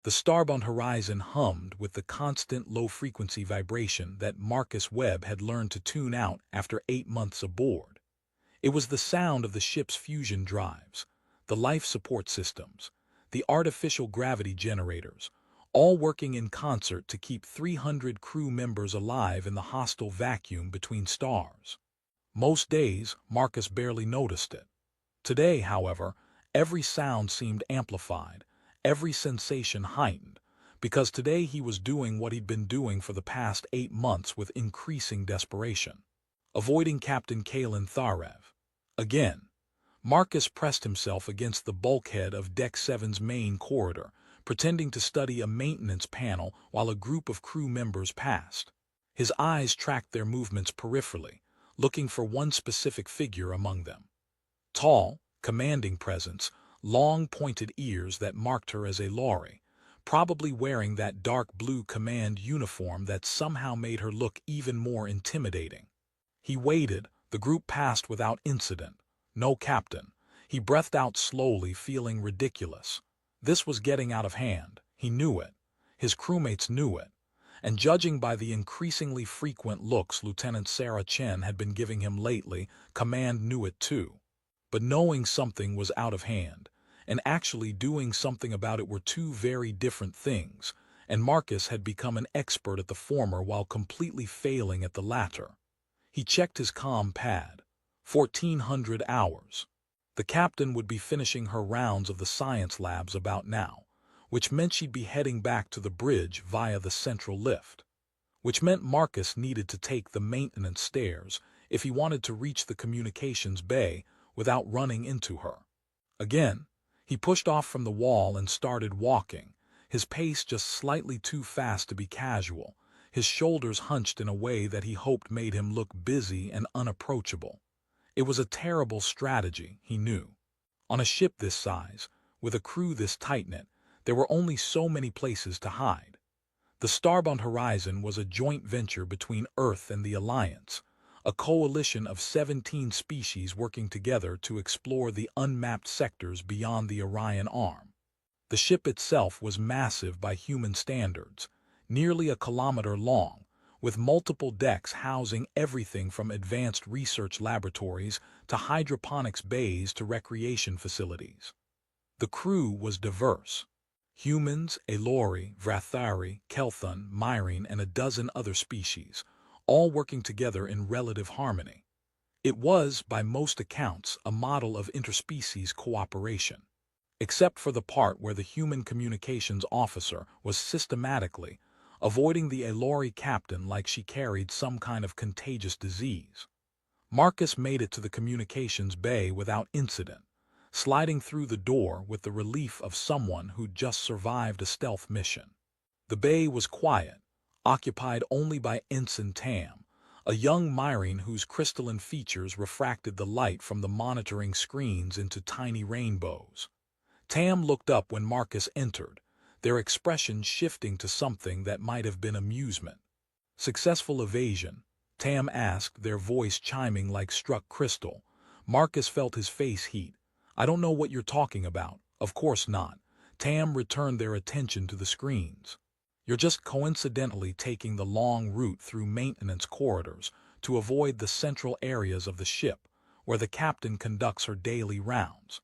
The starbound horizon hummed with the constant low-frequency vibration that Marcus Webb had learned to tune out after 8 months aboard. It was the sound of the ship's fusion drives, the life support systems, the artificial gravity generators, all working in concert to keep 300 crew members alive in the hostile vacuum between stars. Most days, Marcus barely noticed it. Today, however, every sound seemed amplified, every sensation heightened, because today he was doing what he'd been doing for the past 8 months with increasing desperation. Avoiding Captain Kalen Tharev. Again, Marcus pressed himself against the bulkhead of Deck 7's main corridor, pretending to study a maintenance panel while a group of crew members passed. His eyes tracked their movements peripherally, looking for one specific figure among them. Tall, commanding presence, long pointed ears that marked her as a Lori, probably wearing that dark blue command uniform that somehow made her look even more intimidating. He waited. The group passed without incident. No captain. He breathed out slowly, feeling ridiculous. This was getting out of hand. He knew it. His crewmates knew it. And judging by the increasingly frequent looks Lieutenant Sarah Chen had been giving him lately, command knew it too. But knowing something was out of hand, and actually doing something about it were two very different things, and Marcus had become an expert at the former while completely failing at the latter. He checked his comm pad. 1400 hours. The captain would be finishing her rounds of the science labs about now, which meant she'd be heading back to the bridge via the central lift, which meant Marcus needed to take the maintenance stairs if he wanted to reach the communications bay without running into her. Again, he pushed off from the wall and started walking, his pace just slightly too fast to be casual, his shoulders hunched in a way that he hoped made him look busy and unapproachable. It was a terrible strategy, he knew. On a ship this size, with a crew this tight-knit, there were only so many places to hide. The Starbound Horizon was a joint venture between Earth and the Alliance, a coalition of 17 species working together to explore the unmapped sectors beyond the Orion Arm. The ship itself was massive by human standards, nearly a kilometer long, with multiple decks housing everything from advanced research laboratories to hydroponics bays to recreation facilities. The crew was diverse. Humans, Elori, Vrathari, Kelthon, Myrene, and a dozen other species, all working together in relative harmony. It was, by most accounts, a model of interspecies cooperation, except for the part where the human communications officer was systematically avoiding the Elori captain like she carried some kind of contagious disease. Marcus made it to the communications bay without incident, sliding through the door with the relief of someone who'd just survived a stealth mission. The bay was quiet, occupied only by Ensign Tam, a young Myrene whose crystalline features refracted the light from the monitoring screens into tiny rainbows. Tam looked up when Marcus entered, their expressions shifting to something that might have been amusement. "Successful evasion?" Tam asked, their voice chiming like struck crystal. Marcus felt his face heat. "I don't know what you're talking about." "Of course not." Tam returned their attention to the screens. "You're just coincidentally taking the long route through maintenance corridors to avoid the central areas of the ship, where the captain conducts her daily rounds.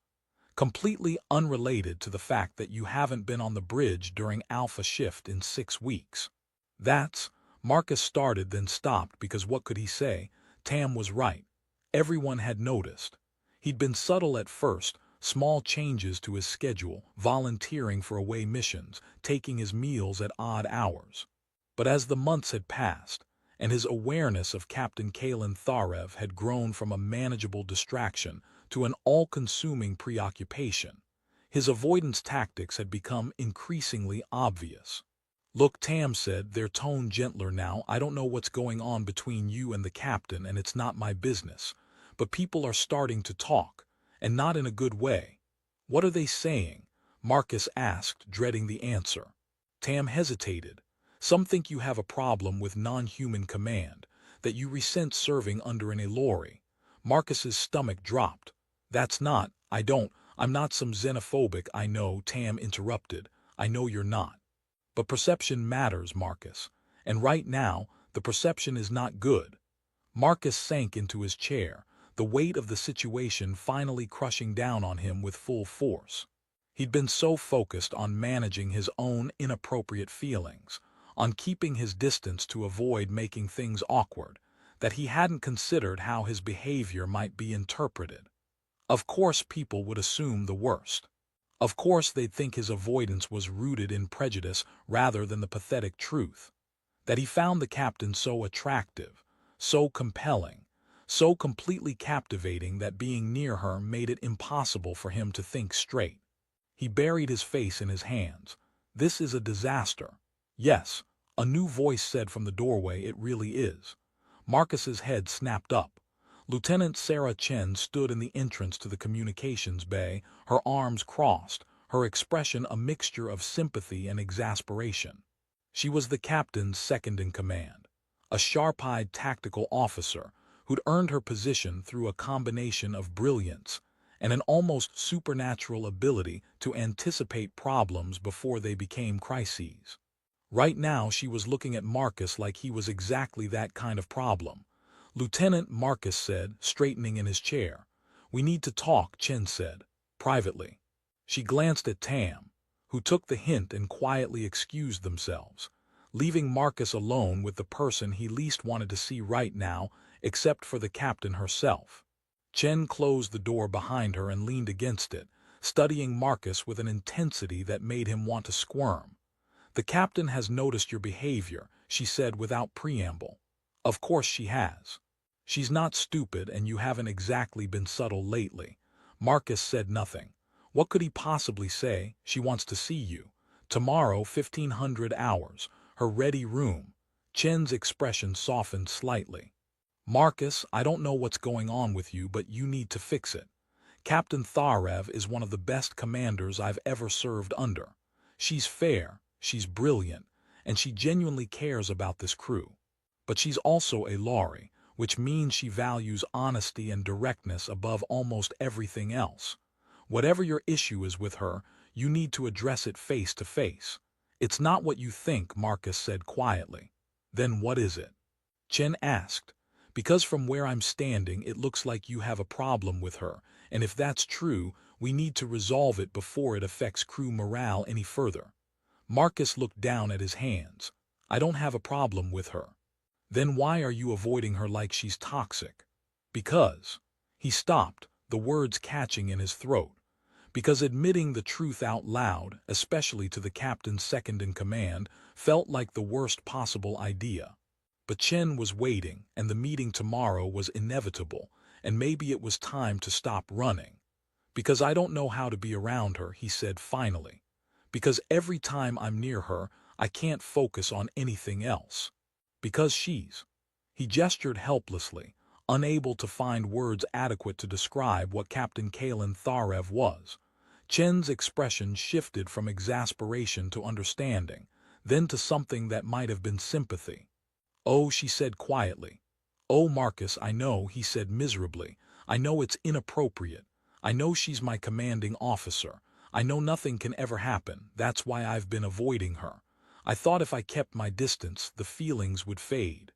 Completely unrelated to the fact that you haven't been on the bridge during Alpha Shift in 6 weeks. That's..." Marcus started, then stopped because what could he say? Tam was right. Everyone had noticed. He'd been subtle at first, small changes to his schedule, volunteering for away missions, taking his meals at odd hours. But as the months had passed, and his awareness of Captain Kalen Tharev had grown from a manageable distraction to an all-consuming preoccupation, his avoidance tactics had become increasingly obvious. "Look," Tam said, their tone gentler now, "I don't know what's going on between you and the captain, and it's not my business. But people are starting to talk, and not in a good way." "What are they saying?" Marcus asked, dreading the answer. Tam hesitated. "Some think you have a problem with non-human command, that you resent serving under an Elori." Marcus's stomach dropped. "That's not, I'm not some xenophobic, I know," Tam interrupted. I know you're not. But perception matters, Marcus. And right now, the perception is not good. Marcus sank into his chair, the weight of the situation finally crushing down on him with full force. He'd been so focused on managing his own inappropriate feelings, on keeping his distance to avoid making things awkward, that he hadn't considered how his behavior might be interpreted. Of course people would assume the worst. Of course they'd think his avoidance was rooted in prejudice rather than the pathetic truth. That he found the captain so attractive, so compelling, so completely captivating that being near her made it impossible for him to think straight. He buried his face in his hands. This is a disaster. Yes, a new voice said from the doorway, it really is. Marcus's head snapped up. Lieutenant Sarah Chen stood in the entrance to the communications bay, her arms crossed, her expression a mixture of sympathy and exasperation. She was the captain's second-in-command, a sharp-eyed tactical officer who'd earned her position through a combination of brilliance and an almost supernatural ability to anticipate problems before they became crises. Right now she was looking at Marcus like he was exactly that kind of problem. "Lieutenant," Marcus said, straightening in his chair. "We need to talk," Chen said, privately. She glanced at Tam, who took the hint and quietly excused themselves, leaving Marcus alone with the person he least wanted to see right now, except for the captain herself. Chen closed the door behind her and leaned against it, studying Marcus with an intensity that made him want to squirm. "The captain has noticed your behavior," she said without preamble. "Of course she has. She's not stupid, and you haven't exactly been subtle lately." Marcus said nothing. What could he possibly say? "She wants to see you. Tomorrow, 1500 hours. Her ready room." Chen's expression softened slightly. "Marcus, I don't know what's going on with you, but you need to fix it. Captain Tharev is one of the best commanders I've ever served under. She's fair, she's brilliant, and she genuinely cares about this crew. But she's also a Lori, which means she values honesty and directness above almost everything else. Whatever your issue is with her, you need to address it face to face." "It's not what you think," Marcus said quietly. "Then what is it?" Chen asked. "Because from where I'm standing it looks like you have a problem with her, and if that's true, we need to resolve it before it affects crew morale any further." Marcus looked down at his hands. "I don't have a problem with her." "Then why are you avoiding her like she's toxic?" "Because—" He stopped, the words catching in his throat. Because admitting the truth out loud, especially to the captain's second-in-command, felt like the worst possible idea. But Chen was waiting, and the meeting tomorrow was inevitable, and maybe it was time to stop running. "Because I don't know how to be around her," he said finally. "Because every time I'm near her, I can't focus on anything else. Because she's—" He gestured helplessly, unable to find words adequate to describe what Captain Kalen Tharev was. Chen's expression shifted from exasperation to understanding, then to something that might have been sympathy. "Oh," she said quietly. "Oh, Marcus, I know," he said miserably. "I know it's inappropriate. I know she's my commanding officer. I know nothing can ever happen. That's why I've been avoiding her. I thought if I kept my distance, the feelings would fade."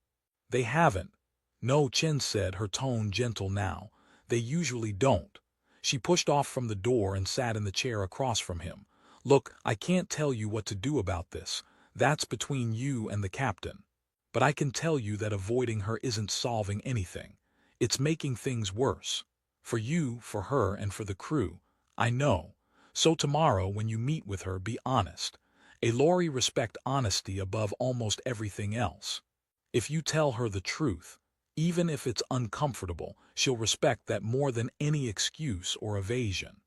"They haven't." "No," Chen said, her tone gentle now. "They usually don't." She pushed off from the door and sat in the chair across from him. "Look, I can't tell you what to do about this. That's between you and the captain. But I can tell you that avoiding her isn't solving anything. It's making things worse. For you, for her, and for the crew. I know. So tomorrow, when you meet with her, be honest. A Lori respect honesty above almost everything else. If you tell her the truth, even if it's uncomfortable, she'll respect that more than any excuse or evasion."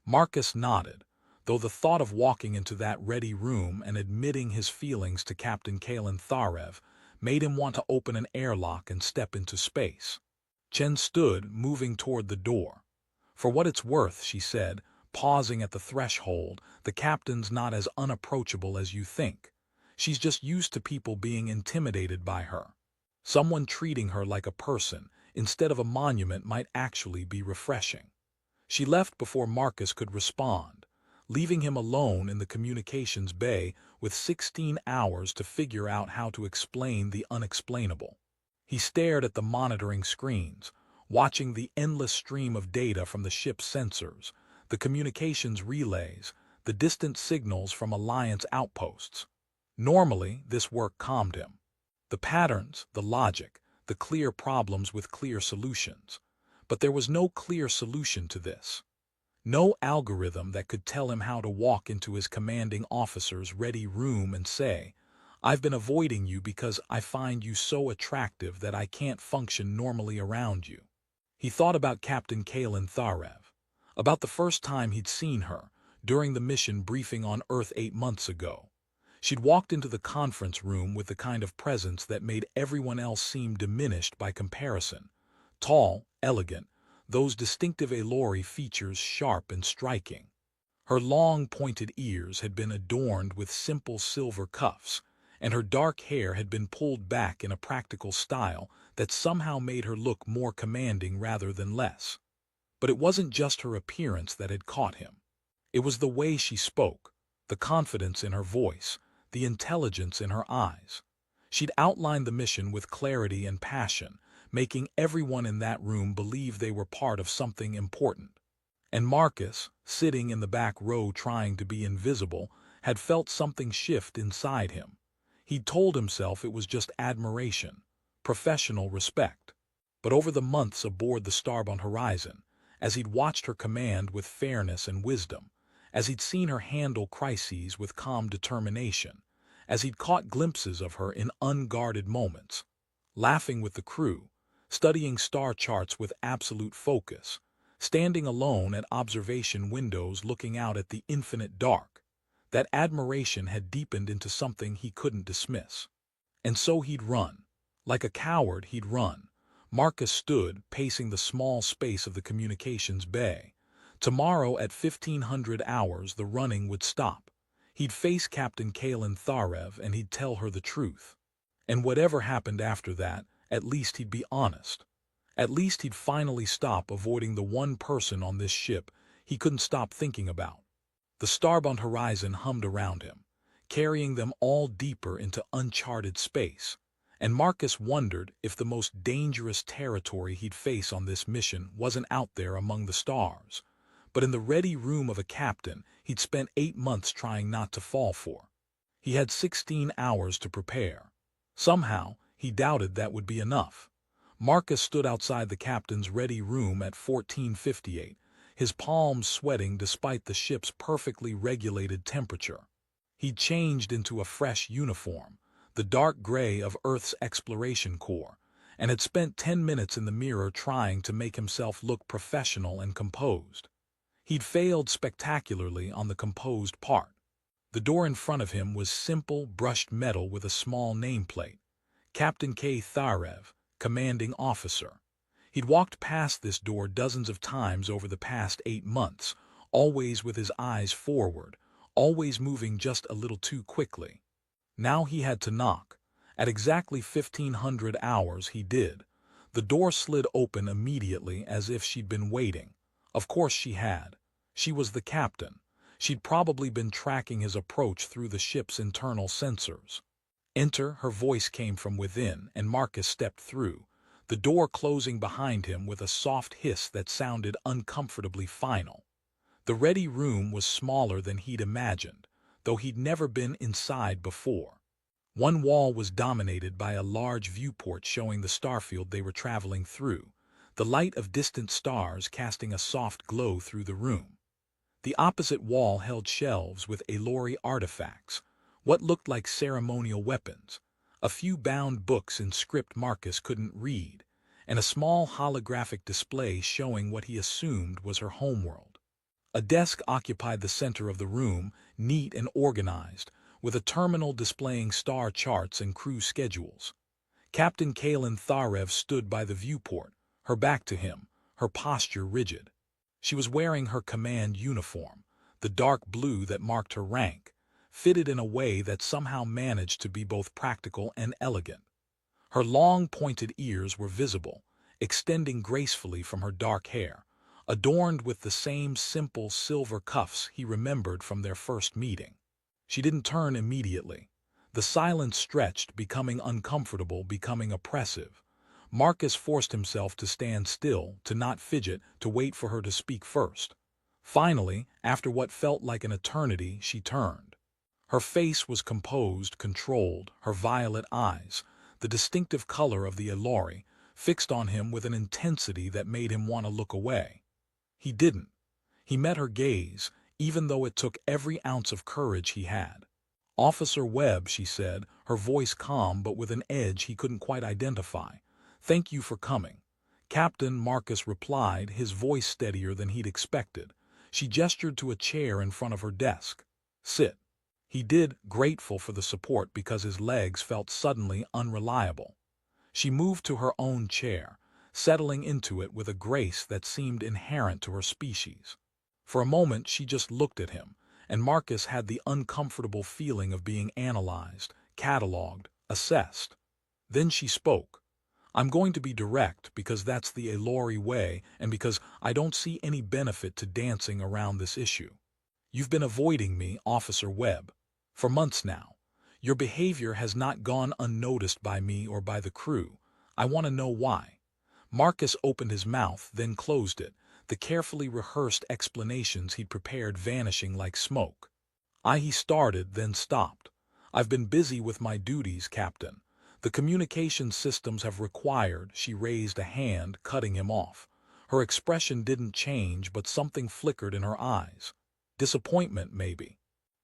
Marcus nodded, though the thought of walking into that ready room and admitting his feelings to Captain Kalen Tharev made him want to open an airlock and step into space. Chen stood, moving toward the door. "For what it's worth," she said, pausing at the threshold, "the captain's not as unapproachable as you think. She's just used to people being intimidated by her. Someone treating her like a person instead of a monument might actually be refreshing." She left before Marcus could respond, leaving him alone in the communications bay with 16 hours to figure out how to explain the unexplainable. He stared at the monitoring screens, watching the endless stream of data from the ship's sensors, the communications relays, the distant signals from Alliance outposts. Normally, this work calmed him. The patterns, the logic, the clear problems with clear solutions. But there was no clear solution to this. No algorithm that could tell him how to walk into his commanding officer's ready room and say, "I've been avoiding you because I find you so attractive that I can't function normally around you." He thought about Captain Kaylin Tharev, about the first time he'd seen her, during the mission briefing on Earth 8 months ago. She'd walked into the conference room with the kind of presence that made everyone else seem diminished by comparison. Tall, elegant, those distinctive Elori features sharp and striking. Her long, pointed ears had been adorned with simple silver cuffs, and her dark hair had been pulled back in a practical style that somehow made her look more commanding rather than less. But it wasn't just her appearance that had caught him. It was the way she spoke, the confidence in her voice, the intelligence in her eyes. She'd outlined the mission with clarity and passion, making everyone in that room believe they were part of something important. And Marcus, sitting in the back row trying to be invisible, had felt something shift inside him. He'd told himself it was just admiration, professional respect. But over the months aboard the Starbound Horizon, as he'd watched her command with fairness and wisdom, as he'd seen her handle crises with calm determination, as he'd caught glimpses of her in unguarded moments, laughing with the crew, studying star charts with absolute focus, standing alone at observation windows looking out at the infinite dark, that admiration had deepened into something he couldn't dismiss. And so he'd run. Like a coward, he'd run. Marcus stood, pacing the small space of the communications bay. Tomorrow at 1500 hours the running would stop. He'd face Captain Kaylin Tharev and he'd tell her the truth. And whatever happened after that, at least he'd be honest. At least he'd finally stop avoiding the one person on this ship he couldn't stop thinking about. The Starbound Horizon hummed around him, carrying them all deeper into uncharted space. And Marcus wondered if the most dangerous territory he'd face on this mission wasn't out there among the stars, but in the ready room of a captain he'd spent 8 months trying not to fall for. He had 16 hours to prepare. Somehow, he doubted that would be enough. Marcus stood outside the captain's ready room at 14:58, his palms sweating despite the ship's perfectly regulated temperature. He'd changed into a fresh uniform, the dark gray of Earth's exploration corps, and had spent 10 minutes in the mirror trying to make himself look professional and composed. He'd failed spectacularly on the composed part. The door in front of him was simple, brushed metal with a small nameplate. Captain K. Tharev, Commanding Officer. He'd walked past this door dozens of times over the past 8 months, always with his eyes forward, always moving just a little too quickly. Now he had to knock. At exactly 1500 hours he did. The door slid open immediately as if she'd been waiting. Of course she had. She was the captain. She'd probably been tracking his approach through the ship's internal sensors. "Enter," her voice came from within, and Marcus stepped through, the door closing behind him with a soft hiss that sounded uncomfortably final. The ready room was smaller than he'd imagined, though he'd never been inside before. One wall was dominated by a large viewport showing the starfield they were traveling through, the light of distant stars casting a soft glow through the room. The opposite wall held shelves with Elori artifacts, what looked like ceremonial weapons, a few bound books in script Marcus couldn't read, and a small holographic display showing what he assumed was her homeworld. A desk occupied the center of the room, neat and organized, with a terminal displaying star charts and crew schedules. Captain Kaylin Tharev stood by the viewport, her back to him, her posture rigid. She was wearing her command uniform, the dark blue that marked her rank, fitted in a way that somehow managed to be both practical and elegant. Her long, pointed ears were visible, extending gracefully from her dark hair, adorned with the same simple silver cuffs he remembered from their first meeting. She didn't turn immediately. The silence stretched, becoming uncomfortable, becoming oppressive. Marcus forced himself to stand still, to not fidget, to wait for her to speak first. Finally, after what felt like an eternity, she turned. Her face was composed, controlled, her violet eyes, the distinctive color of the Elori, fixed on him with an intensity that made him want to look away. He didn't. He met her gaze, even though it took every ounce of courage he had. "Officer Webb," she said, her voice calm but with an edge he couldn't quite identify. "Thank you for coming." "Captain," Marcus replied, his voice steadier than he'd expected. She gestured to a chair in front of her desk. "Sit." He did, grateful for the support because his legs felt suddenly unreliable. She moved to her own chair, settling into it with a grace that seemed inherent to her species. For a moment she just looked at him, and Marcus had the uncomfortable feeling of being analyzed, catalogued, assessed. Then she spoke. "I'm going to be direct because that's the Elori way and because I don't see any benefit to dancing around this issue. You've been avoiding me, Officer Webb, for months now. Your behavior has not gone unnoticed by me or by the crew. I want to know why." Marcus opened his mouth, then closed it, the carefully rehearsed explanations he'd prepared vanishing like smoke. He started, then stopped. "I've been busy with my duties, Captain. The communication systems have required." She raised a hand, cutting him off. Her expression didn't change, but something flickered in her eyes. Disappointment, maybe.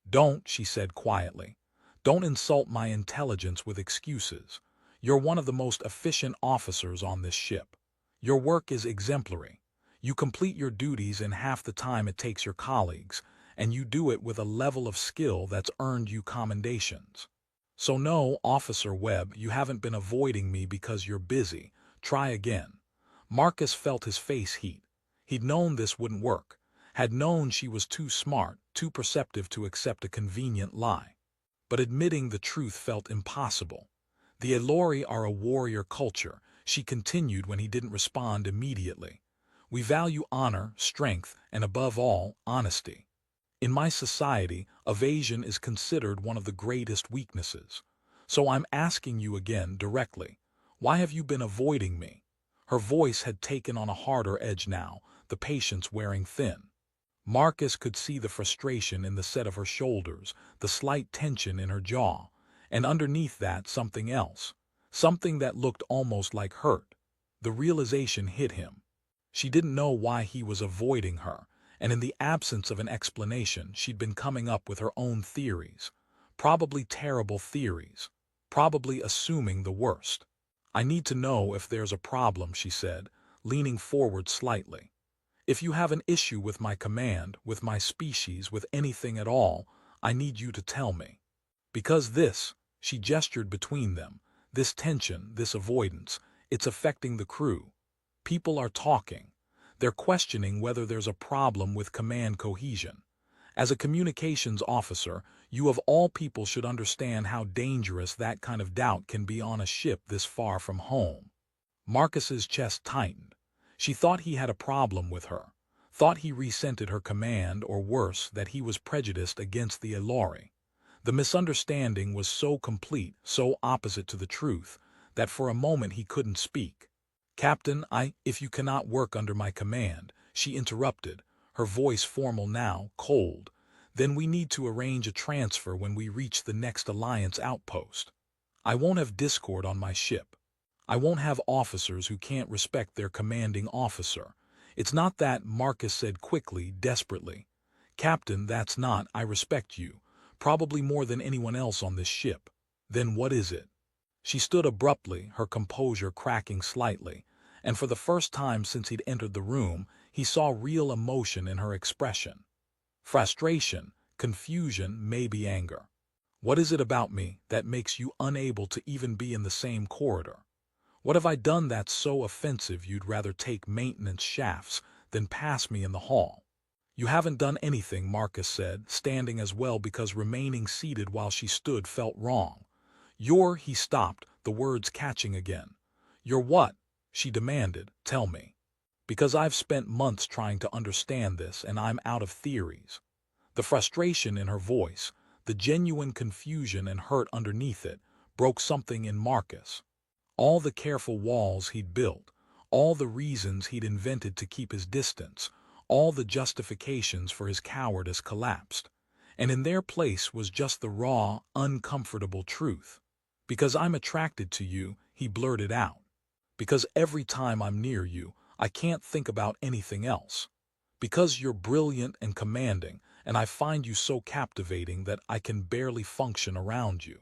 "Don't," she said quietly. "Don't insult my intelligence with excuses. You're one of the most efficient officers on this ship. Your work is exemplary. You complete your duties in half the time it takes your colleagues, and you do it with a level of skill that's earned you commendations. So no, Officer Webb, you haven't been avoiding me because you're busy. Try again." Marcus felt his face heat. He'd known this wouldn't work, had known she was too smart, too perceptive to accept a convenient lie. But admitting the truth felt impossible. "The Elori are a warrior culture," she continued when he didn't respond immediately. "We value honor, strength, and above all, honesty. In my society, evasion is considered one of the greatest weaknesses. So I'm asking you again directly, why have you been avoiding me?" Her voice had taken on a harder edge now, the patience wearing thin. Marcus could see the frustration in the set of her shoulders, the slight tension in her jaw, and underneath that something else, something that looked almost like hurt. The realization hit him. She didn't know why he was avoiding her, and in the absence of an explanation, she'd been coming up with her own theories. Probably terrible theories. Probably assuming the worst. "I need to know if there's a problem," she said, leaning forward slightly. "If you have an issue with my command, with my species, with anything at all, I need you to tell me. Because this," she gestured between them, "this tension, this avoidance, it's affecting the crew. People are talking. They're questioning whether there's a problem with command cohesion. As a communications officer, you of all people should understand how dangerous that kind of doubt can be on a ship this far from home." Marcus's chest tightened. She thought he had a problem with her, thought he resented her command, or worse, that he was prejudiced against the Elori. The misunderstanding was so complete, so opposite to the truth, that for a moment he couldn't speak. "Captain, if you cannot work under my command," she interrupted, her voice formal now, cold, "then we need to arrange a transfer when we reach the next Alliance outpost. I won't have discord on my ship. I won't have officers who can't respect their commanding officer. It's not that," Marcus said quickly, desperately. "Captain, that's not. I respect you, probably more than anyone else on this ship. Then what is it?" She stood abruptly, her composure cracking slightly, and for the first time since he'd entered the room, he saw real emotion in her expression. Frustration, confusion, maybe anger. "What is it about me that makes you unable to even be in the same corridor? What have I done that's so offensive you'd rather take maintenance shafts than pass me in the hall?" "You haven't done anything," Marcus said, standing as well because remaining seated while she stood felt wrong. He stopped, the words catching again. "You're what?" she demanded. "Tell me." Because I've spent months trying to understand this and I'm out of theories. The frustration in her voice, the genuine confusion and hurt underneath it, broke something in Marcus. All the careful walls he'd built, all the reasons he'd invented to keep his distance, all the justifications for his cowardice collapsed. And in their place was just the raw, uncomfortable truth. Because I'm attracted to you, he blurted out. Because every time I'm near you, I can't think about anything else. Because you're brilliant and commanding, and I find you so captivating that I can barely function around you.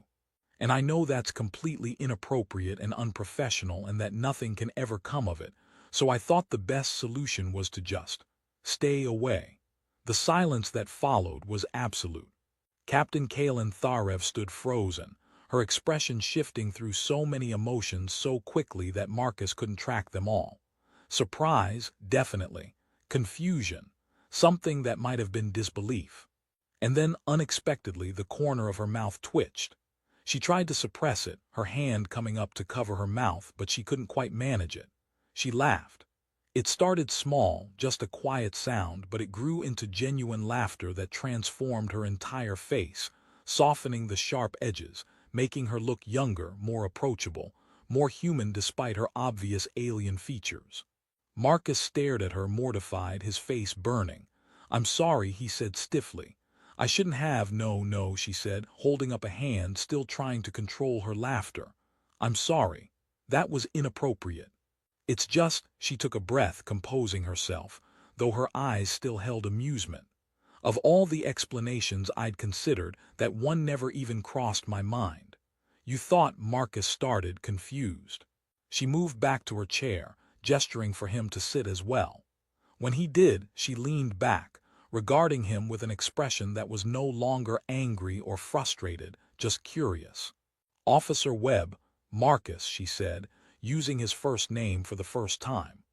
And I know that's completely inappropriate and unprofessional and that nothing can ever come of it, so I thought the best solution was to just stay away. The silence that followed was absolute. Captain Kalen Tharev stood frozen, her expression shifting through so many emotions so quickly that Marcus couldn't track them all. Surprise, definitely. Confusion, something that might have been disbelief. And then, unexpectedly, the corner of her mouth twitched. She tried to suppress it, her hand coming up to cover her mouth, but she couldn't quite manage it. She laughed. It started small, just a quiet sound, but it grew into genuine laughter that transformed her entire face, softening the sharp edges, making her look younger, more approachable, more human despite her obvious alien features. Marcus stared at her, mortified, his face burning. "I'm sorry," he said stiffly. "I shouldn't have." No, she said, holding up a hand, still trying to control her laughter. "I'm sorry. That was inappropriate. It's just," she took a breath, composing herself, though her eyes still held amusement. "Of all the explanations I'd considered, that one never even crossed my mind." "You thought," Marcus started, confused. She moved back to her chair, gesturing for him to sit as well. When he did, she leaned back, regarding him with an expression that was no longer angry or frustrated, just curious. "Officer Webb, Marcus," she said, using his first name for the first time.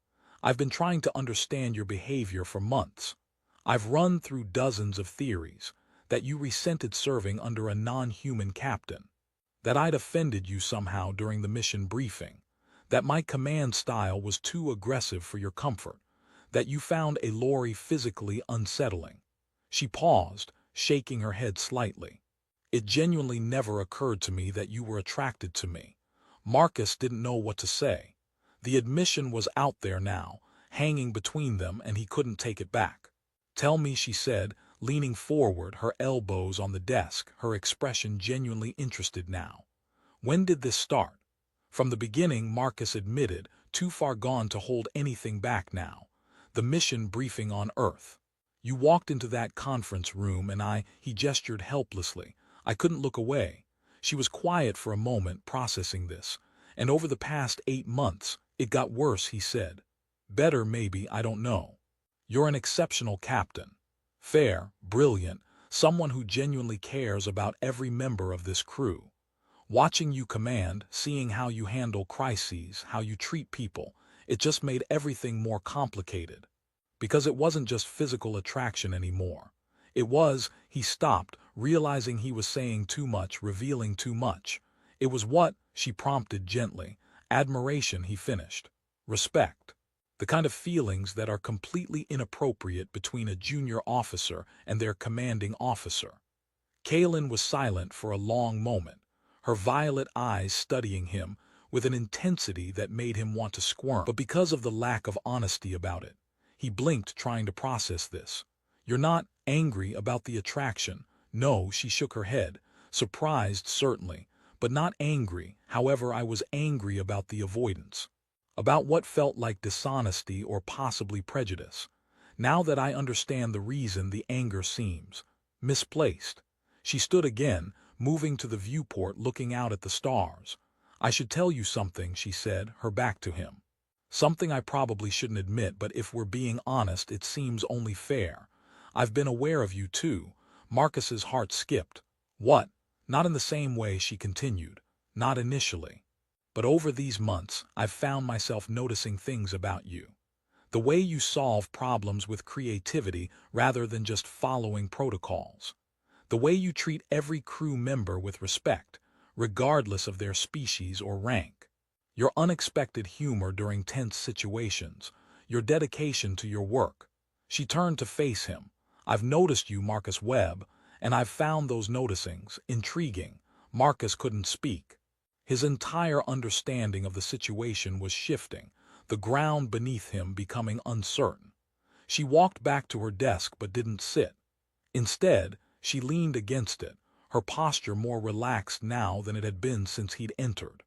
"I've been trying to understand your behavior for months. I've run through dozens of theories, that you resented serving under a non-human captain, that I'd offended you somehow during the mission briefing, that my command style was too aggressive for your comfort, that you found Aloy physically unsettling." She paused, shaking her head slightly. "It genuinely never occurred to me that you were attracted to me." Marcus didn't know what to say. The admission was out there now, hanging between them, and he couldn't take it back. "Tell me," she said, leaning forward, her elbows on the desk, her expression genuinely interested now. "When did this start?" "From the beginning," Marcus admitted, too far gone to hold anything back now. "The mission briefing on Earth. You walked into that conference room and he gestured helplessly. I couldn't look away." She was quiet for a moment, processing this. "And over the past 8 months, it got worse," he said. "Better, maybe, I don't know. You're an exceptional captain. Fair, brilliant, someone who genuinely cares about every member of this crew. Watching you command, seeing how you handle crises, how you treat people, it just made everything more complicated. Because it wasn't just physical attraction anymore. It was," he stopped, realizing he was saying too much, revealing too much. "It was what?" she prompted gently. "Admiration," he finished. "Respect. The kind of feelings that are completely inappropriate between a junior officer and their commanding officer." Kalen was silent for a long moment, her violet eyes studying him with an intensity that made him want to squirm. But because of the lack of honesty about it, he blinked, trying to process this. "You're not angry about the attraction?" "No," she shook her head, surprised certainly, but not angry. "However, I was angry about the avoidance. About what felt like dishonesty or possibly prejudice. Now that I understand the reason, the anger seems misplaced." She stood again, moving to the viewport, looking out at the stars. "I should tell you something," she said, her back to him. "Something I probably shouldn't admit, but if we're being honest, it seems only fair. I've been aware of you too." Marcus's heart skipped. "What?" "Not in the same way," she continued. "Not initially. But over these months, I've found myself noticing things about you. The way you solve problems with creativity rather than just following protocols. The way you treat every crew member with respect, regardless of their species or rank. Your unexpected humor during tense situations. your dedication to your work. She turned to face him. I've noticed you, Marcus Webb, and I've found those noticings intriguing. Marcus couldn't speak. His entire understanding of the situation was shifting, the ground beneath him becoming uncertain. She walked back to her desk but didn't sit. Instead, she leaned against it, her posture more relaxed now than it had been since he'd entered.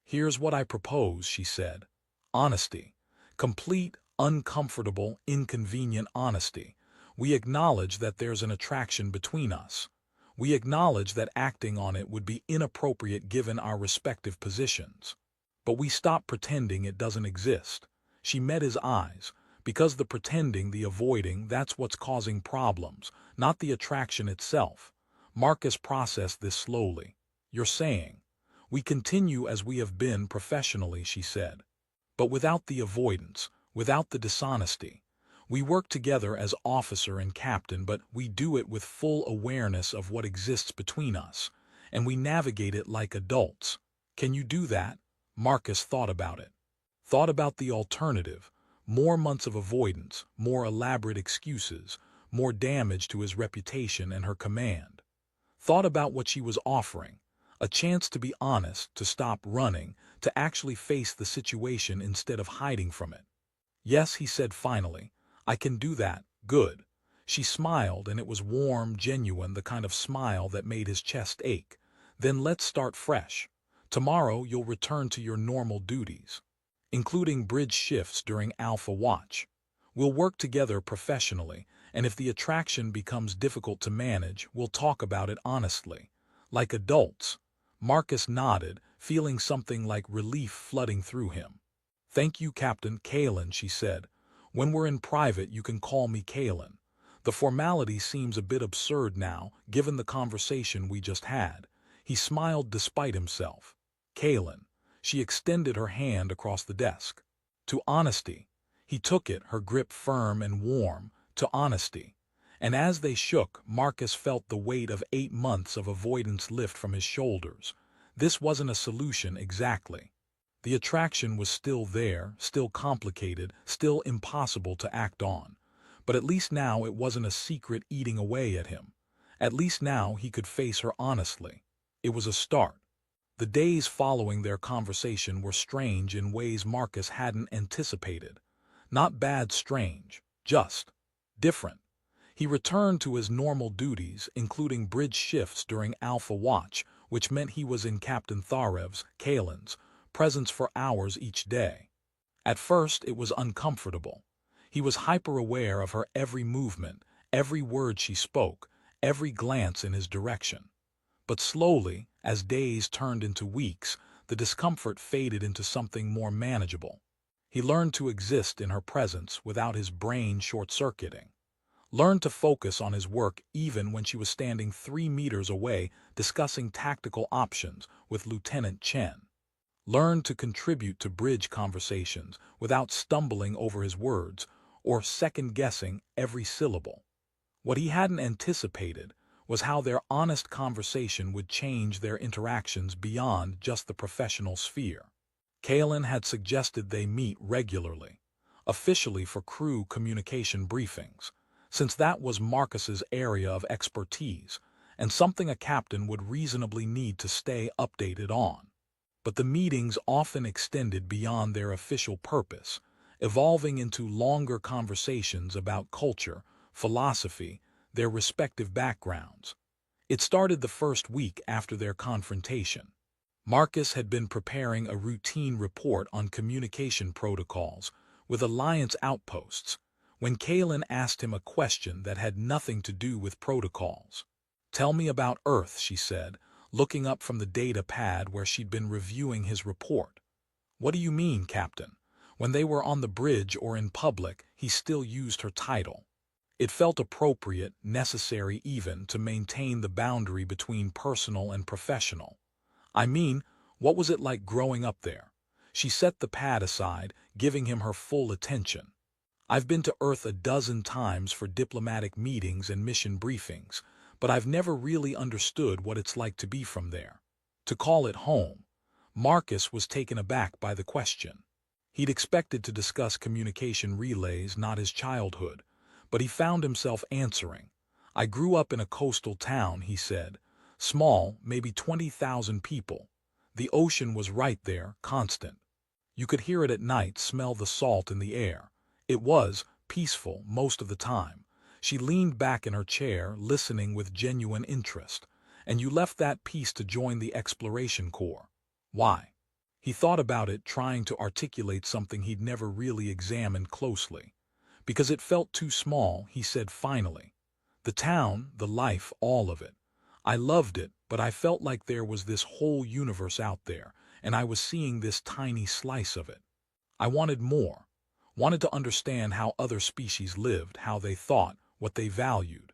"Here's what I propose," she said. "Honesty. Complete, uncomfortable, inconvenient honesty. We acknowledge that there's an attraction between us. We acknowledge that acting on it would be inappropriate given our respective positions. But we stop pretending it doesn't exist." She met his eyes. "Because the pretending, the avoiding, that's what's causing problems, not the attraction itself." Marcus processed this slowly. "You're saying, we continue as we have been professionally," she said. "But without the avoidance, without the dishonesty. We work together as officer and captain, but we do it with full awareness of what exists between us, and we navigate it like adults. Can you do that?" Marcus thought about it. Thought about the alternative. More months of avoidance, more elaborate excuses, more damage to his reputation and her command. Thought about what she was offering. A chance to be honest, to stop running, to actually face the situation instead of hiding from it. "Yes," he said finally, "I can do that. Good." She smiled, and it was warm, genuine, the kind of smile that made his chest ache. "Then let's start fresh. Tomorrow you'll return to your normal duties, including bridge shifts during Alpha Watch. We'll work together professionally, and if the attraction becomes difficult to manage, we'll talk about it honestly. Like adults." Marcus nodded, feeling something like relief flooding through him. "Thank you, Captain Kalen," she said. "When we're in private, you can call me Kalen. The formality seems a bit absurd now, given the conversation we just had." He smiled despite himself. "Kalen." She extended her hand across the desk. "To honesty." He took it, her grip firm and warm. "To honesty." And as they shook, Marcus felt the weight of 8 months of avoidance lift from his shoulders. This wasn't a solution exactly. The attraction was still there, still complicated, still impossible to act on. But at least now it wasn't a secret eating away at him. At least now he could face her honestly. It was a start. The days following their conversation were strange in ways Marcus hadn't anticipated. Not bad strange, just different. He returned to his normal duties, including bridge shifts during Alpha Watch, which meant he was in Captain Tharev's, Kalen's, presence for hours each day. At first it was uncomfortable. He was hyper-aware of her every movement, every word she spoke, every glance in his direction. But slowly, as days turned into weeks, the discomfort faded into something more manageable. He learned to exist in her presence without his brain short-circuiting. Learned to focus on his work even when she was standing 3 meters away discussing tactical options with Lieutenant Chen. Learned to contribute to bridge conversations without stumbling over his words or second-guessing every syllable. What he hadn't anticipated was how their honest conversation would change their interactions beyond just the professional sphere. Kalen had suggested they meet regularly, officially for crew communication briefings, since that was Marcus's area of expertise and something a captain would reasonably need to stay updated on. But the meetings often extended beyond their official purpose, evolving into longer conversations about culture, philosophy, their respective backgrounds. It started the first week after their confrontation. Marcus had been preparing a routine report on communication protocols with Alliance outposts when Kalen asked him a question that had nothing to do with protocols. "Tell me about Earth," she said, looking up from the data pad where she'd been reviewing his report. "What do you mean, Captain?" When they were on the bridge or in public, he still used her title. It felt appropriate, necessary even, to maintain the boundary between personal and professional. "I mean, what was it like growing up there?" She set the pad aside, giving him her full attention. "I've been to Earth a dozen times for diplomatic meetings and mission briefings, but I've never really understood what it's like to be from there. To call it home." Marcus was taken aback by the question. He'd expected to discuss communication relays, not his childhood, but he found himself answering. I grew up in a coastal town, he said. Small, maybe 20,000 people. The ocean was right there, constant. You could hear it at night, smell the salt in the air. It was peaceful most of the time. She leaned back in her chair, listening with genuine interest. And you left that peace to join the exploration corps. Why? He thought about it, trying to articulate something he'd never really examined closely. Because it felt too small, he said finally. The town, the life, all of it. I loved it, but I felt like there was this whole universe out there, and I was seeing this tiny slice of it. I wanted more. Wanted to understand how other species lived, how they thought, what they valued.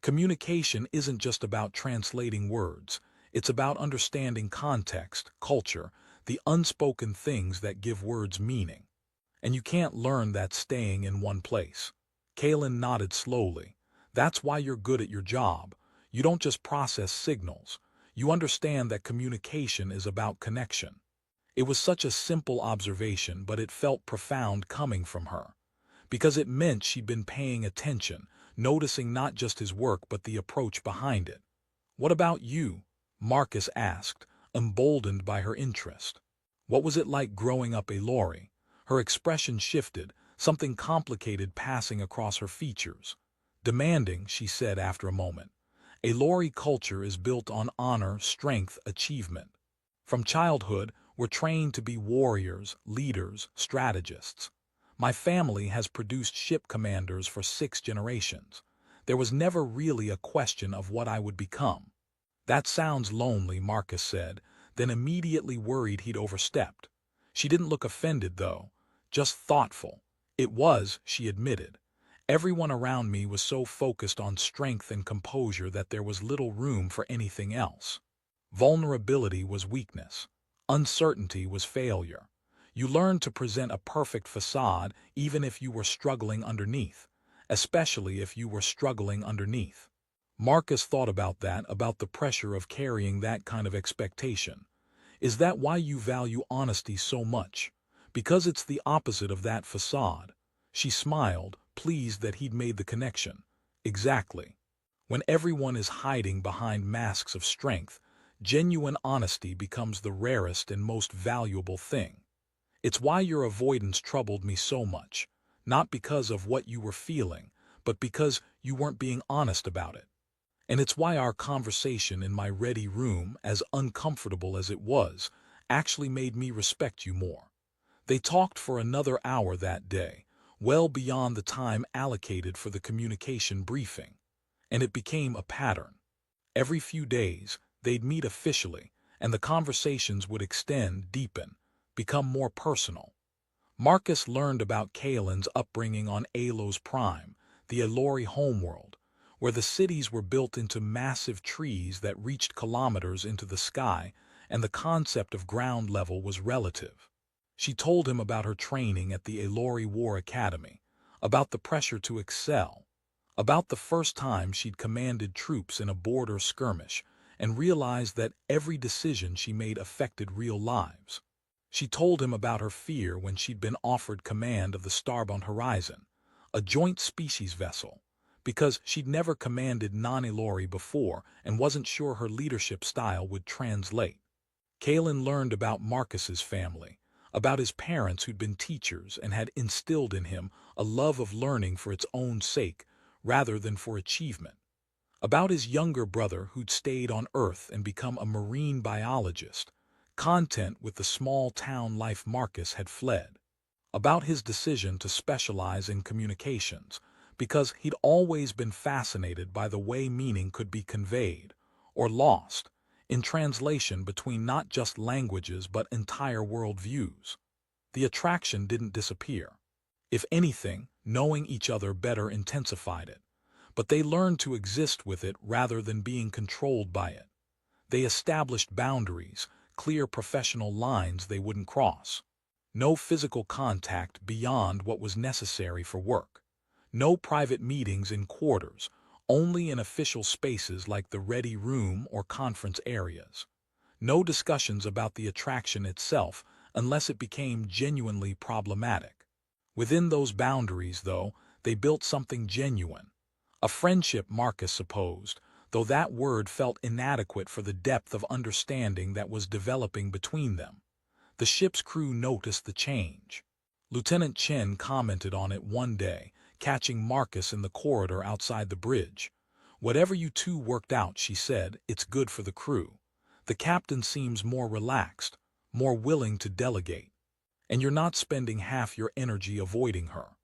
Communication isn't just about translating words. It's about understanding context, culture, the unspoken things that give words meaning. And you can't learn that staying in one place. Kalen nodded slowly. That's why you're good at your job. You don't just process signals. You understand that communication is about connection. It was such a simple observation, but it felt profound coming from her. Because it meant she'd been paying attention, noticing not just his work but the approach behind it. What about you? Marcus asked, emboldened by her interest. What was it like growing up Aloy? Her expression shifted, something complicated passing across her features. Demanding, she said after a moment. Aloy culture is built on honor, strength, achievement. From childhood, we're trained to be warriors, leaders, strategists. My family has produced ship commanders for 6 generations. There was never really a question of what I would become. That sounds lonely, Marcus said, then immediately worried he'd overstepped. She didn't look offended, though, just thoughtful. It was, she admitted. Everyone around me was so focused on strength and composure that there was little room for anything else. Vulnerability was weakness. Uncertainty was failure. You learned to present a perfect facade even if you were struggling underneath, especially if you were struggling underneath. Marcus thought about that, about the pressure of carrying that kind of expectation. Is that why you value honesty so much? Because it's the opposite of that facade. She smiled, pleased that he'd made the connection. Exactly. When everyone is hiding behind masks of strength, genuine honesty becomes the rarest and most valuable thing. It's why your avoidance troubled me so much, not because of what you were feeling, but because you weren't being honest about it. And it's why our conversation in my ready room, as uncomfortable as it was, actually made me respect you more. They talked for another hour that day, well beyond the time allocated for the communication briefing. And it became a pattern. Every few days, they'd meet officially, and the conversations would extend, deepen, become more personal. Marcus learned about Kalen's upbringing on Alos Prime, the Aloy homeworld, where the cities were built into massive trees that reached kilometers into the sky, and the concept of ground level was relative. She told him about her training at the Aloy War Academy, about the pressure to excel, about the first time she'd commanded troops in a border skirmish, and realized that every decision she made affected real lives. She told him about her fear when she'd been offered command of the Starbound Horizon, a joint species vessel, because she'd never commanded non-Aloy before and wasn't sure her leadership style would translate. Kalen learned about Marcus's family, about his parents who'd been teachers and had instilled in him a love of learning for its own sake rather than for achievement, about his younger brother who'd stayed on Earth and become a marine biologist, content with the small-town life Marcus had fled, about his decision to specialize in communications, because he'd always been fascinated by the way meaning could be conveyed, or lost, in translation between not just languages but entire worldviews. The attraction didn't disappear. If anything, knowing each other better intensified it. But they learned to exist with it rather than being controlled by it. They established boundaries, clear professional lines they wouldn't cross. No physical contact beyond what was necessary for work. No private meetings in quarters, only in official spaces like the ready room or conference areas. No discussions about the attraction itself unless it became genuinely problematic. Within those boundaries, though, they built something genuine. A friendship, Marcus supposed, though that word felt inadequate for the depth of understanding that was developing between them. The ship's crew noticed the change. Lieutenant Chen commented on it one day, catching Marcus in the corridor outside the bridge. "Whatever you two worked out," she said, "it's good for the crew. The captain seems more relaxed, more willing to delegate. And you're not spending half your energy avoiding her."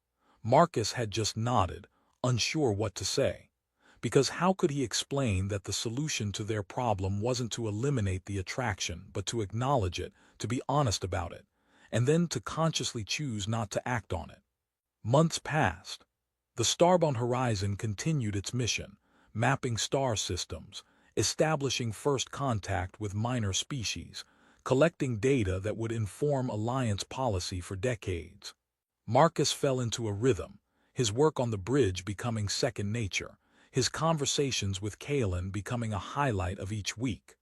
Marcus had just nodded, unsure what to say. Because how could he explain that the solution to their problem wasn't to eliminate the attraction, but to acknowledge it, to be honest about it, and then to consciously choose not to act on it? Months passed. The Starbound Horizon continued its mission, mapping star systems, establishing first contact with minor species, collecting data that would inform Alliance policy for decades. Marcus fell into a rhythm, his work on the bridge becoming second nature, his conversations with Kalen becoming a highlight of each week.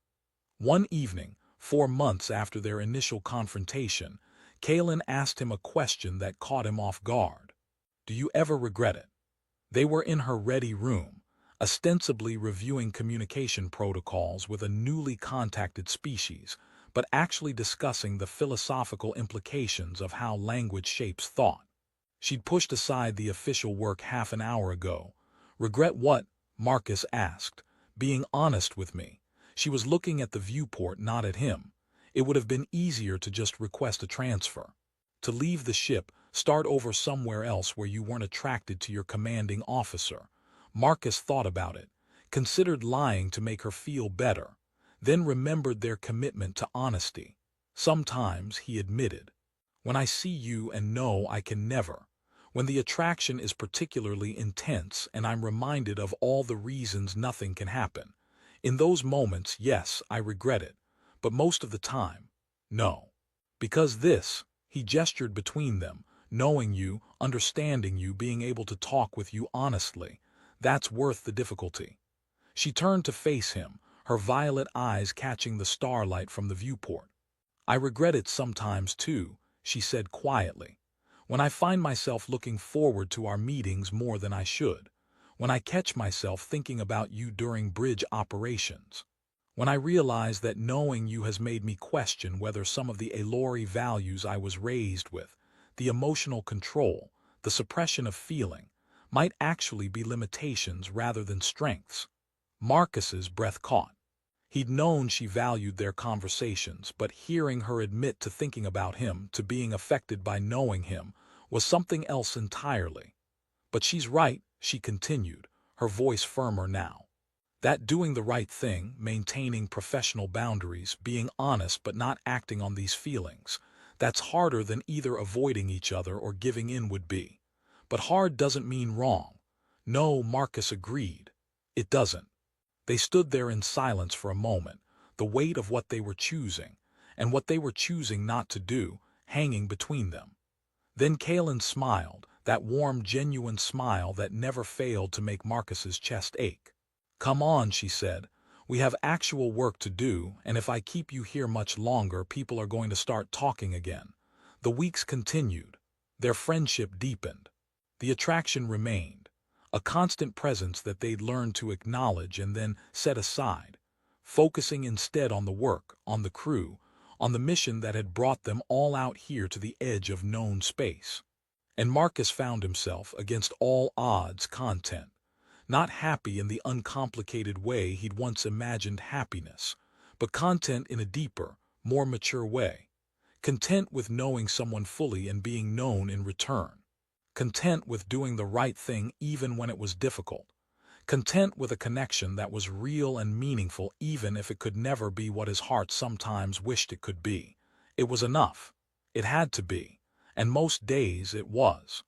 One evening, 4 months after their initial confrontation, Kalen asked him a question that caught him off guard. "Do you ever regret it?" They were in her ready room, ostensibly reviewing communication protocols with a newly contacted species, but actually discussing the philosophical implications of how language shapes thought. She'd pushed aside the official work half an hour ago. "Regret what?" Marcus asked. "Being honest with me." She was looking at the viewport, not at him. It would have been easier to just request a transfer. To leave the ship, start over somewhere else where you weren't attracted to your commanding officer. Marcus thought about it, considered lying to make her feel better, then remembered their commitment to honesty. "Sometimes," he admitted, "when I see you and know I can never. When the attraction is particularly intense and I'm reminded of all the reasons nothing can happen. In those moments, yes, I regret it. But most of the time, no. Because this," he gestured between them, "knowing you, understanding you, being able to talk with you honestly, that's worth the difficulty." She turned to face him, her violet eyes catching the starlight from the viewport. "I regret it sometimes too," she said quietly. "When I find myself looking forward to our meetings more than I should. When I catch myself thinking about you during bridge operations. When I realize that knowing you has made me question whether some of the Aloy values I was raised with, the emotional control, the suppression of feeling, might actually be limitations rather than strengths." Marcus's breath caught. He'd known she valued their conversations, but hearing her admit to thinking about him, to being affected by knowing him, was something else entirely. "But she's right," she continued, her voice firmer now. "That doing the right thing, maintaining professional boundaries, being honest but not acting on these feelings, that's harder than either avoiding each other or giving in would be. But hard doesn't mean wrong." "No," Marcus agreed. "It doesn't." They stood there in silence for a moment, the weight of what they were choosing, and what they were choosing not to do, hanging between them. Then Kalen smiled, that warm, genuine smile that never failed to make Marcus's chest ache. "Come on," she said. "We have actual work to do, and if I keep you here much longer, people are going to start talking again." The weeks continued. Their friendship deepened. The attraction remained, a constant presence that they'd learned to acknowledge and then set aside, focusing instead on the work, on the crew, on the mission that had brought them all out here to the edge of known space. And Marcus found himself, against all odds, content. Not happy in the uncomplicated way he'd once imagined happiness, but content in a deeper, more mature way. Content with knowing someone fully and being known in return. Content with doing the right thing even when it was difficult. Content with a connection that was real and meaningful even if it could never be what his heart sometimes wished it could be. It was enough. It had to be. And most days it was.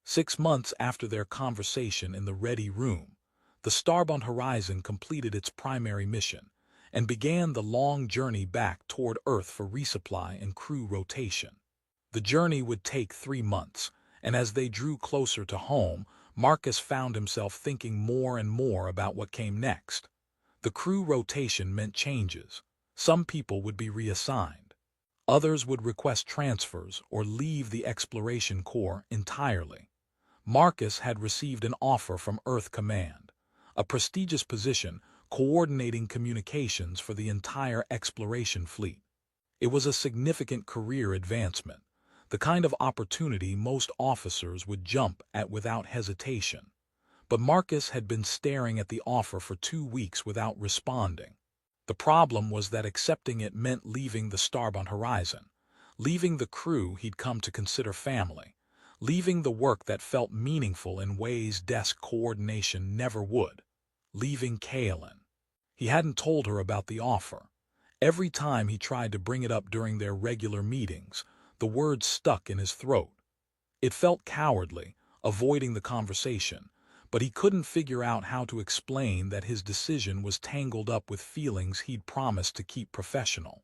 6 months after their conversation in the ready room, the Starbound Horizon completed its primary mission and began the long journey back toward Earth for resupply and crew rotation. The journey would take 3 months, and as they drew closer to home, Marcus found himself thinking more and more about what came next. The crew rotation meant changes. Some people would be reassigned. Others would request transfers or leave the Exploration Corps entirely. Marcus had received an offer from Earth Command, a prestigious position coordinating communications for the entire exploration fleet. It was a significant career advancement, the kind of opportunity most officers would jump at without hesitation. But Marcus had been staring at the offer for 2 weeks without responding. The problem was that accepting it meant leaving the Starbond Horizon, leaving the crew he'd come to consider family, leaving the work that felt meaningful in ways desk coordination never would, leaving Kaelin. He hadn't told her about the offer. Every time he tried to bring it up during their regular meetings, the words stuck in his throat. It felt cowardly, avoiding the conversation, but he couldn't figure out how to explain that his decision was tangled up with feelings he'd promised to keep professional.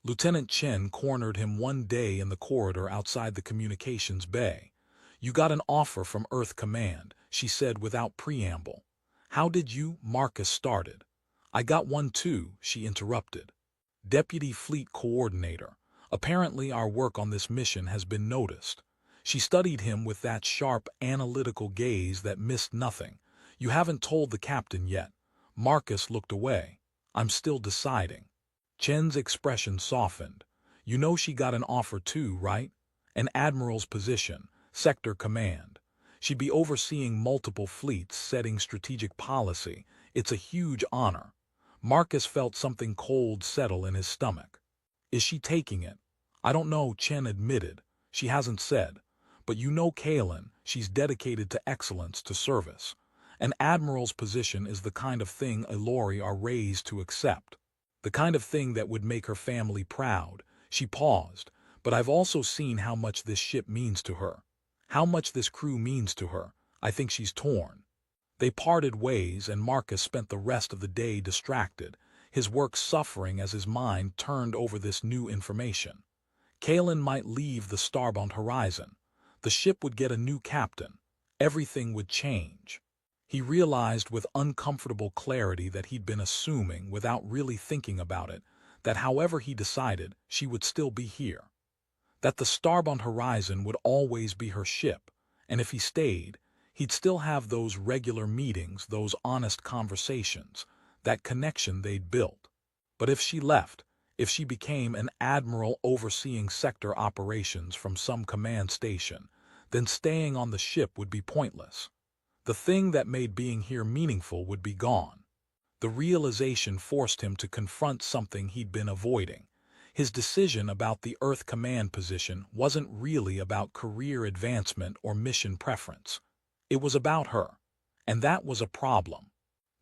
Lieutenant Chen cornered him one day in the corridor outside the communications bay. "You got an offer from Earth Command," she said without preamble. "How did you?" Marcus started. "I got one too," she interrupted. "Deputy Fleet Coordinator. Apparently our work on this mission has been noticed." She studied him with that sharp, analytical gaze that missed nothing. "You haven't told the captain yet." Marcus looked away. "I'm still deciding." Chen's expression softened. "You know she got an offer too, right? An admiral's position, sector command. She'd be overseeing multiple fleets, setting strategic policy. It's a huge honor." Marcus felt something cold settle in his stomach. "Is she taking it?" "I don't know," Chen admitted. "She hasn't said. But you know Kaelin, she's dedicated to excellence, to service. An admiral's position is the kind of thing Ilori are raised to accept. The kind of thing that would make her family proud." She paused. "But I've also seen how much this ship means to her. How much this crew means to her. I think she's torn." They parted ways, and Marcus spent the rest of the day distracted, his work suffering as his mind turned over this new information. Kaelin might leave the Starbond Horizon. The ship would get a new captain. Everything would change. He realized with uncomfortable clarity that he'd been assuming, without really thinking about it, that however he decided, she would still be here. That the Starbond Horizon would always be her ship, and if he stayed, he'd still have those regular meetings, those honest conversations, that connection they'd built. But if she left, if she became an admiral overseeing sector operations from some command station, then staying on the ship would be pointless. The thing that made being here meaningful would be gone. The realization forced him to confront something he'd been avoiding. His decision about the Earth Command position wasn't really about career advancement or mission preference. It was about her, and that was a problem.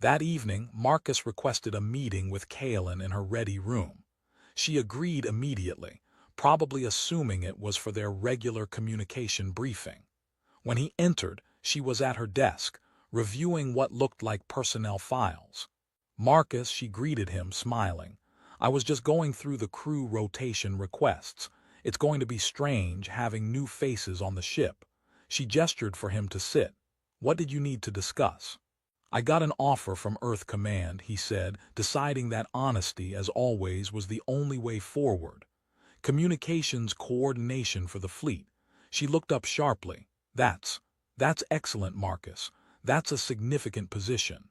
That evening, Marcus requested a meeting with Kaelin in her ready room. She agreed immediately, probably assuming it was for their regular communication briefing. When he entered, she was at her desk, reviewing what looked like personnel files. "Marcus," she greeted him, smiling. "I was just going through the crew rotation requests. It's going to be strange having new faces on the ship." She gestured for him to sit. "What did you need to discuss?" "I got an offer from Earth Command," he said, deciding that honesty, as always, was the only way forward. "Communications coordination for the fleet." She looked up sharply. That's excellent, Marcus. That's a significant position.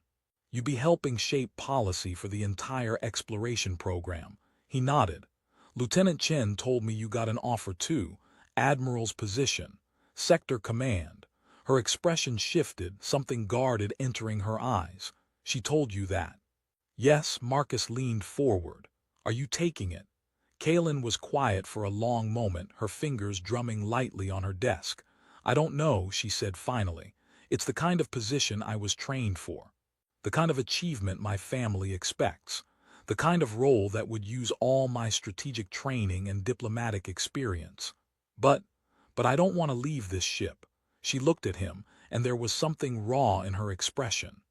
You'd be helping shape policy for the entire exploration program." He nodded. "Lieutenant Chen told me you got an offer too. Admiral's position. Sector command." Her expression shifted, something guarded entering her eyes. "She told you that?" "Yes." Marcus leaned forward. "Are you taking it?" Kaelin was quiet for a long moment, her fingers drumming lightly on her desk. "I don't know," she said finally. "It's the kind of position I was trained for. The kind of achievement my family expects. The kind of role that would use all my strategic training and diplomatic experience. But I don't want to leave this ship." She looked at him, and there was something raw in her expression.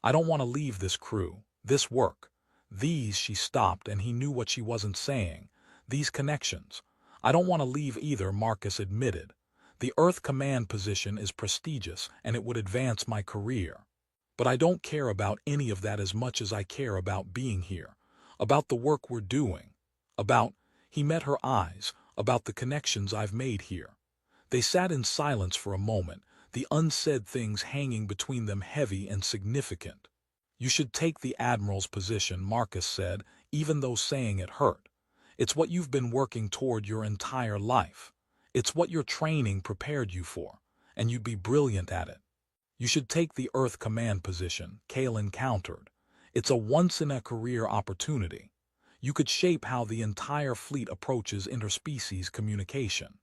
"I don't want to leave this crew, this work. She stopped, and he knew what she wasn't saying. "These connections. I don't want to leave either," Marcus admitted. "The Earth Command position is prestigious, and it would advance my career. But I don't care about any of that as much as I care about being here, about the work we're doing, about—" He met her eyes, about the connections I've made here. They sat in silence for a moment, the unsaid things hanging between them heavy and significant. You should take the Admiral's position, Marcus said, even though saying it hurt. It's what you've been working toward your entire life. It's what your training prepared you for, and you'd be brilliant at it. You should take the Earth Command position, Kalen countered. It's a once-in-a-career opportunity. You could shape how the entire fleet approaches interspecies communication.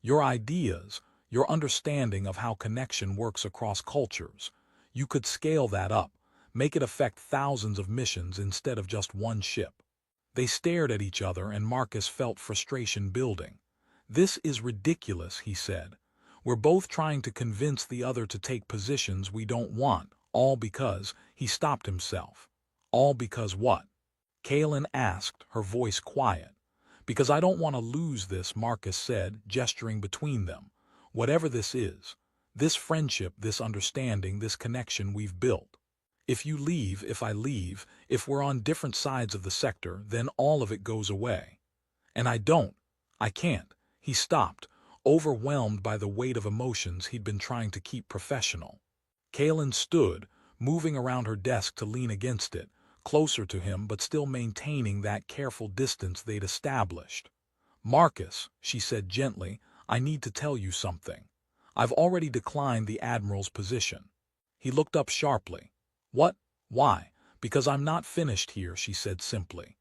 Your ideas, your understanding of how connection works across cultures, you could scale that up, make it affect thousands of missions instead of just one ship. They stared at each other and Marcus felt frustration building. This is ridiculous, he said. We're both trying to convince the other to take positions we don't want, all because, he stopped himself. All because what? Kalen asked, her voice quiet. Because I don't want to lose this, Marcus said, gesturing between them. Whatever this is, this friendship, this understanding, this connection we've built. If you leave, if I leave, if we're on different sides of the sector, then all of it goes away. And I can't. He stopped, overwhelmed by the weight of emotions he'd been trying to keep professional. Kalen stood, moving around her desk to lean against it, closer to him but still maintaining that careful distance they'd established. Marcus, she said gently, I need to tell you something. I've already declined the Admiral's position. He looked up sharply. What? Why? Because I'm not finished here, she said simply.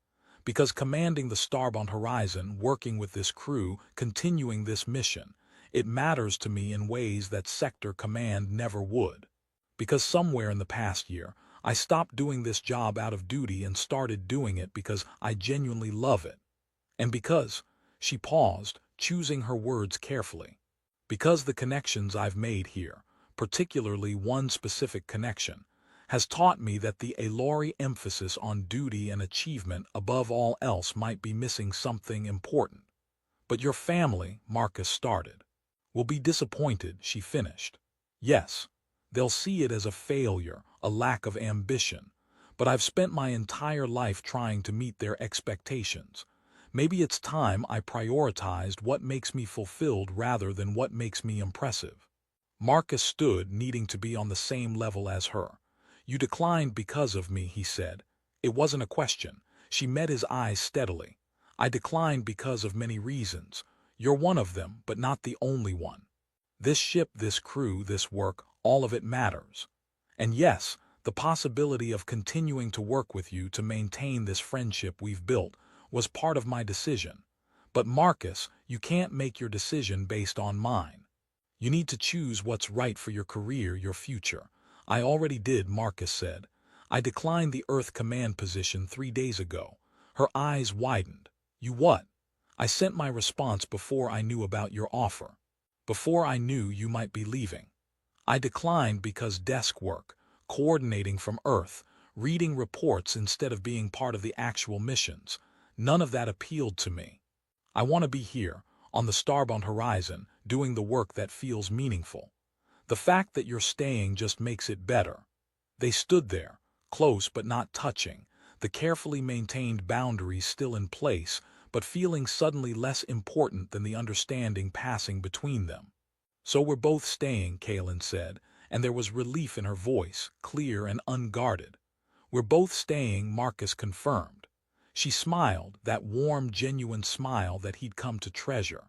Because commanding the Starbound Horizon, working with this crew, continuing this mission, it matters to me in ways that Sector Command never would. Because somewhere in the past year, I stopped doing this job out of duty and started doing it because I genuinely love it. And because, she paused, choosing her words carefully. Because the connections I've made here, particularly one specific connection, has taught me that the Alori emphasis on duty and achievement above all else might be missing something important. But your family, Marcus started, will be disappointed, she finished. Yes, they'll see it as a failure, a lack of ambition, but I've spent my entire life trying to meet their expectations. Maybe it's time I prioritized what makes me fulfilled rather than what makes me impressive. Marcus stood, needing to be on the same level as her. You declined because of me, he said. It wasn't a question. She met his eyes steadily. I declined because of many reasons. You're one of them, but not the only one. This ship, this crew, this work, all of it matters. And yes, the possibility of continuing to work with you to maintain this friendship we've built was part of my decision. But Marcus, you can't make your decision based on mine. You need to choose what's right for your career, your future. I already did, Marcus said. I declined the Earth Command position 3 days ago. Her eyes widened. You what? I sent my response before I knew about your offer. Before I knew you might be leaving. I declined because desk work, coordinating from Earth, reading reports instead of being part of the actual missions, none of that appealed to me. I want to be here, on the Starbound Horizon, doing the work that feels meaningful. The fact that you're staying just makes it better. They stood there, close but not touching, the carefully maintained boundaries still in place, but feeling suddenly less important than the understanding passing between them. So we're both staying, Kalen said, and there was relief in her voice, clear and unguarded. We're both staying, Marcus confirmed. She smiled, that warm, genuine smile that he'd come to treasure.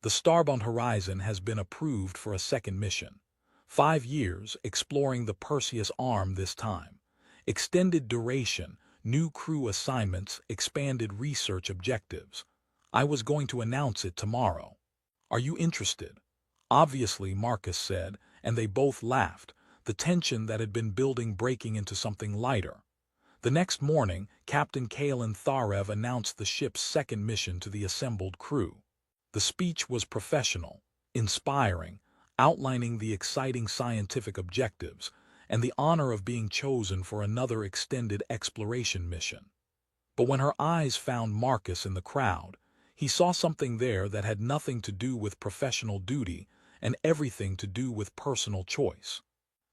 The Starbound Horizon has been approved for a second mission. 5 years, exploring the Perseus Arm this time. Extended duration, new crew assignments, expanded research objectives. I was going to announce it tomorrow. Are you interested? Obviously, Marcus said, and they both laughed, the tension that had been building breaking into something lighter. The next morning, Captain Kalen Tharev announced the ship's second mission to the assembled crew. The speech was professional, inspiring, outlining the exciting scientific objectives, and the honor of being chosen for another extended exploration mission. But when her eyes found Marcus in the crowd, he saw something there that had nothing to do with professional duty and everything to do with personal choice.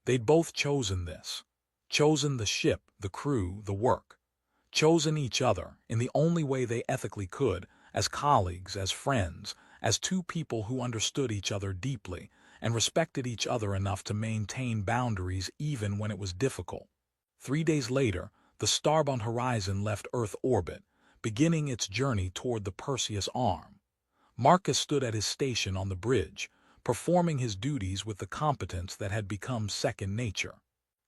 They'd both chosen this. Chosen the ship, the crew, the work. Chosen each other, in the only way they ethically could, as colleagues, as friends, as two people who understood each other deeply and respected each other enough to maintain boundaries even when it was difficult. 3 days later, the Starbound Horizon left Earth orbit, beginning its journey toward the Perseus arm. Marcus stood at his station on the bridge, performing his duties with the competence that had become second nature.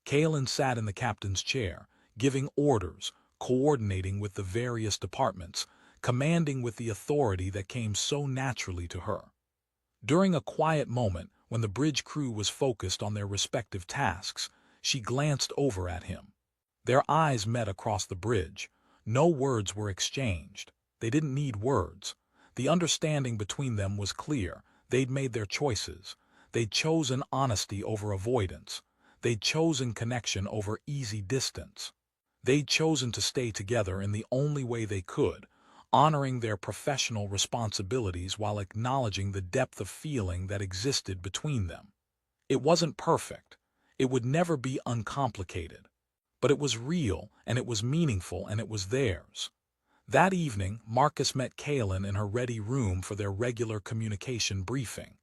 Kalen sat in the captain's chair, giving orders, coordinating with the various departments, commanding with the authority that came so naturally to her. During a quiet moment, when the bridge crew was focused on their respective tasks, she glanced over at him. Their eyes met across the bridge. No words were exchanged. They didn't need words. The understanding between them was clear. They'd made their choices. They'd chosen honesty over avoidance. They'd chosen connection over easy distance. They'd chosen to stay together in the only way they could, honoring their professional responsibilities while acknowledging the depth of feeling that existed between them. It wasn't perfect. It would never be uncomplicated. But it was real, and it was meaningful, and it was theirs. That evening, Marcus met Kalen in her ready room for their regular communication briefing.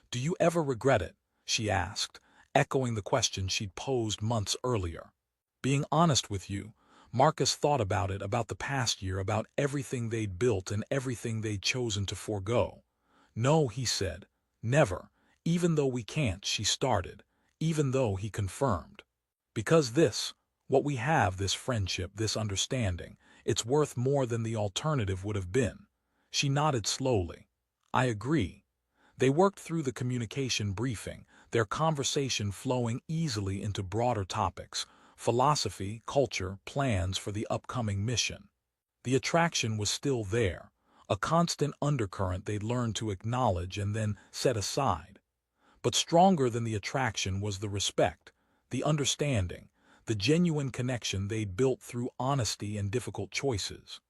"Do you ever regret it?" she asked, echoing the question she'd posed months earlier. "Being honest with you," Marcus thought about it, about the past year, about everything they'd built and everything they'd chosen to forego. "No," he said, "never. Even though we can't," she started, "even though," he confirmed. "Because what we have, this friendship, this understanding, it's worth more than the alternative would have been." She nodded slowly. "I agree." They worked through the communication briefing, their conversation flowing easily into broader topics: philosophy, culture, plans for the upcoming mission. The attraction was still there, a constant undercurrent they'd learned to acknowledge and then set aside. But stronger than the attraction was the respect, the understanding, the genuine connection they'd built through honesty and difficult choices.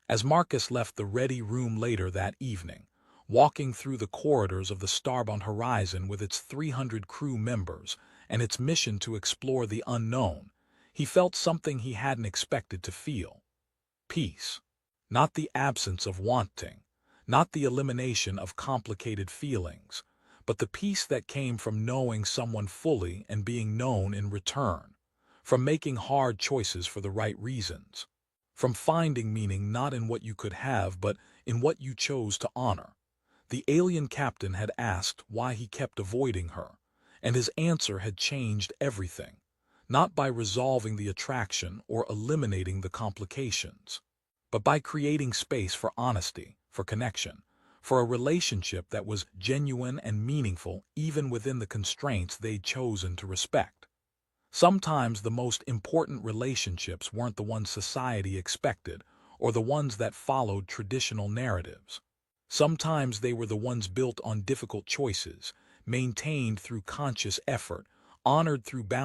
As Marcus left the ready room later that evening, walking through the corridors of the Starbound Horizon with its 300 crew members and its mission to explore the unknown, he felt something he hadn't expected to feel. Peace. Not the absence of wanting, not the elimination of complicated feelings, but the peace that came from knowing someone fully and being known in return, from making hard choices for the right reasons, from finding meaning not in what you could have but in what you chose to honor. The alien captain had asked why he kept avoiding her, and his answer had changed everything, not by resolving the attraction or eliminating the complications, but by creating space for honesty, for connection, for a relationship that was genuine and meaningful even within the constraints they'd chosen to respect. Sometimes the most important relationships weren't the ones society expected or the ones that followed traditional narratives. Sometimes they were the ones built on difficult choices, maintained through conscious effort, honored through boundaries.